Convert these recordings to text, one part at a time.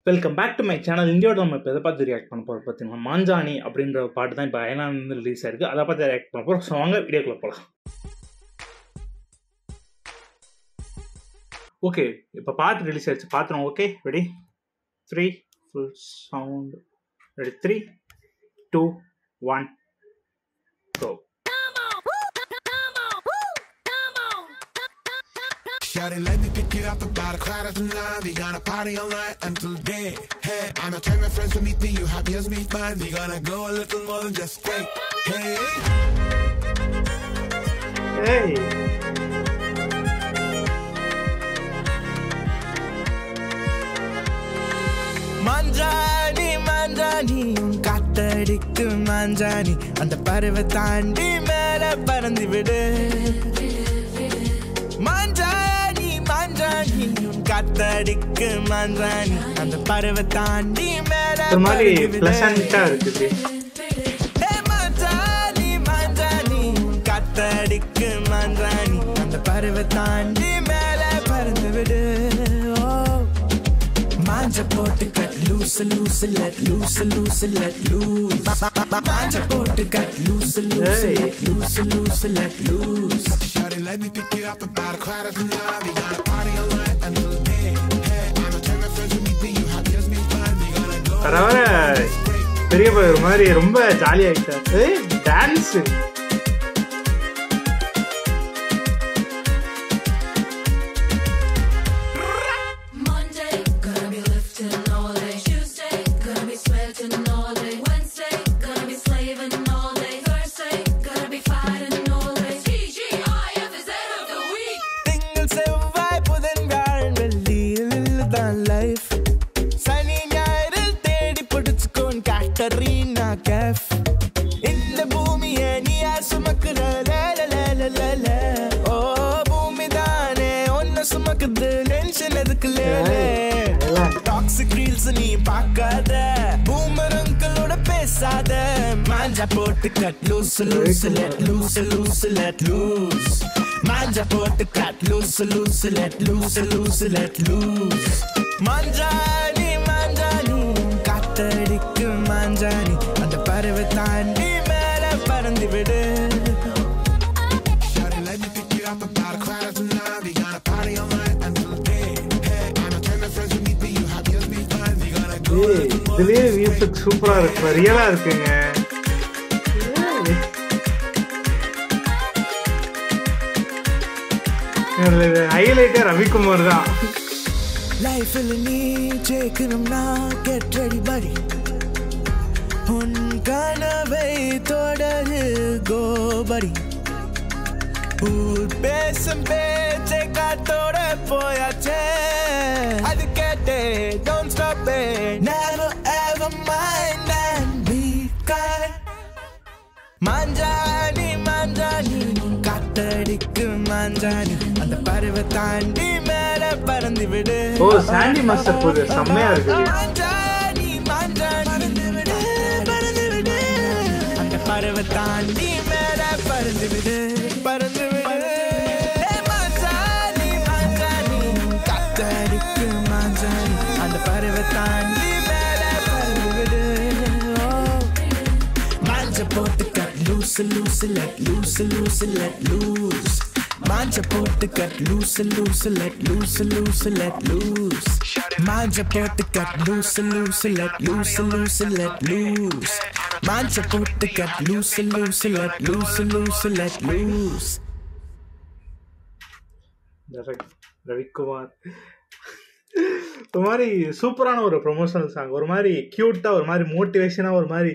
Welcome back to my channel. இந்தியாவோட நம்ம இப்போ எதை பார்த்து ரியாக்ட் பண்ண போகிறோம் பார்த்தீங்கன்னா, மாஞ்சாணி அப்படின்ற பாட்டு தான் இப்போ அயலாந்து ரிலீஸ் ஆயிருக்கு. அதை பார்த்து ரியாக்ட் பண்ண போகிறோம். ஸோ வாங்க வீடியோக்குள்ள போகலாம். ஓகே, இப்போ பாட்டு ரிலீஸ் ஆயிடுச்சு, பார்த்துருவோம். Okay, ready 3 full sound. Ready 3 2 1 go. Shawty, let me pick you up about a quarter to 9. We gonna party all night until day. Hey, I'ma tell my friends to meet me. You have yours, meet mine. We gonna go a little more than just great. Hey, hey. மாஞ்சாணி மாஞ்சாணி காத்தடிக்கு மாஞ்சாணி அந்த பறவை தாண்டி மேல பறந்து விடு. மாஞ்சாணி மாஞ்சாணி காத்தடிக்கு மாஞ்சாணி அந்த பறவை தாண்டி மேல ஒரு மாதிரி பிளசன்ட்டா இருக்குது. மாஞ்சாணி மாஞ்சாணி காத்தடிக்கு மாஞ்சாணி அந்த பறவை தாண்டி மேல பறந்து விடு. Manja போட்டு cut loose loose let loose loose let loose. Manja போட்டு cut loose loose let loose loose let loose. Shawty, let me pick you up about a quarter to 9. We gonna party all night until day. Hey, I'ma tell my friends to meet me. You have yours, meet mine. We gonna go. பரவாயில்ல, பெரிய ஒரு மாதிரி ரொம்ப ஜாலியாகிட்டாரு. Dance Katrina Kef இந்த பூமியை நீயா சுமக்குற ஓ பூமி தானே ஒன்ன சுமக்குது டென்ஷன் எதுக்கு டாக்ஸிக் ரீல்ஸ் நீ பார்க்காத பூமரங்களோட பேசாத மாஞ்சா போட்டு cut loose loose let loose loose let loose மாஞ்சா போட்டு cut loose loose let loose loose let loose மாஞ்சாணி மாஞ்சாணி காத்தடிக்கு மாஞ்சாணி அந்த பறவை தாண்டி மேல பறந்து விடு. Shawty, let me pick you up about a quarter to 9. We gonna party all night until day. Hey, I'ma tell my friends to meet me. You have yours, meet mine. We gonna go. இதுலயே music சூப்பரா இருக்கு, ரியலா இருக்குங்க. ஹைலைட்டே ரவிக்குமார் தான். லைஃப்ல நீ ஜெயிக்கணும்னா get ready படி. உன் கனவை தொடரு கோபடி. ஊர் பேசும் பேச்சை காத்தோட போயாச்சே அது கேட்டே don't stop it never ever mind and be kind. மாஞ்சாணி மாஞ்சாணி காத்தடிக்கு மாஞ்சாணி அந்த பறவை தாண்டி மேல பறந்து விடு. ஓ, சாண்டி மாஸ்டர் போது செம்மையா இருக்குது. மாஞ்சாணி மாஞ்சாணி பறந்து விடு பறந்து விடு அந்த பறவை தாண்டி மேல பறந்து விடு பறந்து விடு. மாஞ்சாணி மாஞ்சாணி காத்தடிக்கு மாஞ்சாணி அந்த பறவை தாண்டி மேல பறந்து விடு. மாஞ்ச போட்டு cut loose loose let loose loose let loose. Manja போட்டு cut loose loose let loose loose let loose. Manja போட்டு cut loose loose let loose loose let loose. Manja போட்டு cut loose loose let loose loose let loose. Ravikumar ஒரு மாதிரி சூப்பரான ஒரு promotional song, ஒரு மாதிரி கியூட்டா, ஒரு மாதிரி மோட்டிவேஷனா, ஒரு மாதிரி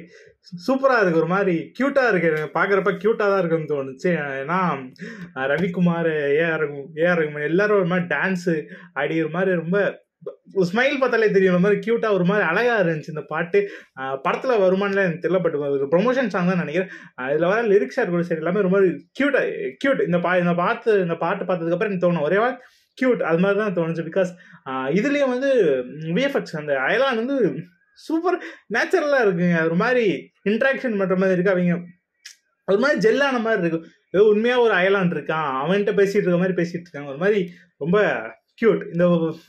சூப்பரா இருக்கு, ஒரு மாதிரி கியூட்டா இருக்கு. பாக்குறப்ப கியூட்டா தான் இருக்குன்னு தோணுச்சு. ஏன்னா ரவிக்குமார், ஏஆர் ரகுமான் எல்லாரும் ஒரு மாதிரி டான்ஸு ஆடி ஒரு மாதிரி ரொம்ப ஸ்மைல் பார்த்தாலே தெரியும், ஒரு மாதிரி கியூட்டா, ஒரு மாதிரி அழகா இருந்துச்சு இந்த பாட்டு. படத்துல வருமானல எனக்கு தெரியல, பட் ப்ரொமோஷன் சாங் தான் நினைக்கிறேன். இதுல வர லிரிக்ஸா கூட சரி எல்லாமே ரொம்ப கியூட். இந்த பாட்டு பார்த்ததுக்கு அப்புறம் எனக்கு தோணும் ஒரே வாய் கியூட், அது மாதிரி தான் தோணுச்சு. பிகாஸ் இதுலயும் வந்து விஎஃப்எக்ஸ் அந்த அயலான் வந்து சூப்பர் நேச்சுரலா இருக்குங்க. ஒரு மாதிரி இன்ட்ராக்ஷன் பண்ற மாதிரி இருக்கு. அவங்க ஒரு மாதிரி ஜெல்லான மாதிரி இருக்கு. ஏதோ உண்மையா ஒரு அயலான் இருக்கான், அவன்கிட்ட பேசிட்டு இருக்க மாதிரி பேசிட்டு இருக்காங்க. ஒரு மாதிரி ரொம்ப க்யூட். இந்த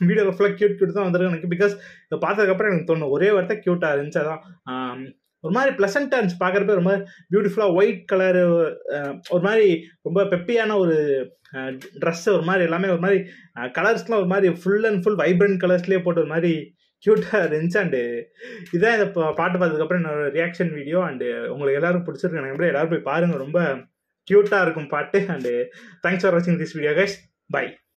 வீடியோவில் ஃபுல்லாக க்யூட் தான் வந்திருக்கு எனக்கு. பிகாஸ் இதை பார்த்ததுக்கப்புறம் எனக்கு தோணும் ஒரே வார்த்தை க்யூட்டாக இருந்துச்சு. அதான் ஒரு மாதிரி ப்ளசண்ட்டாக இருந்துச்சு பார்க்குறப்ப. ரொம்ப பியூட்டிஃபுல்லாக ஒயிட் கலரு, ஒரு மாதிரி ரொம்ப பெப்பியான ஒரு ட்ரெஸ்ஸு, ஒரு மாதிரி எல்லாமே ஒரு மாதிரி கலர்ஸ்லாம் ஒரு மாதிரி ஃபுல் அண்ட் ஃபுல் வைப்ரண்ட் கலர்ஸ்லேயே போட்டு ஒரு மாதிரி க்யூட்டாக இருந்துச்சு. அண்டு இதான் இந்த பாட்டு பார்த்ததுக்கப்புறம் என்னோட ரியாக்ஷன் வீடியோ. அண்டு உங்களுக்கு எல்லோரும் பிடிச்சிருக்கு எனக்கு. எல்லோரும் போய் பாருங்கள், ரொம்ப க்யூட்டாக இருக்கும் பாட்டு. அண்டு தேங்க்ஸ் ஃபார் வாட்சிங் திஸ் வீடியோ கைஸ். பை.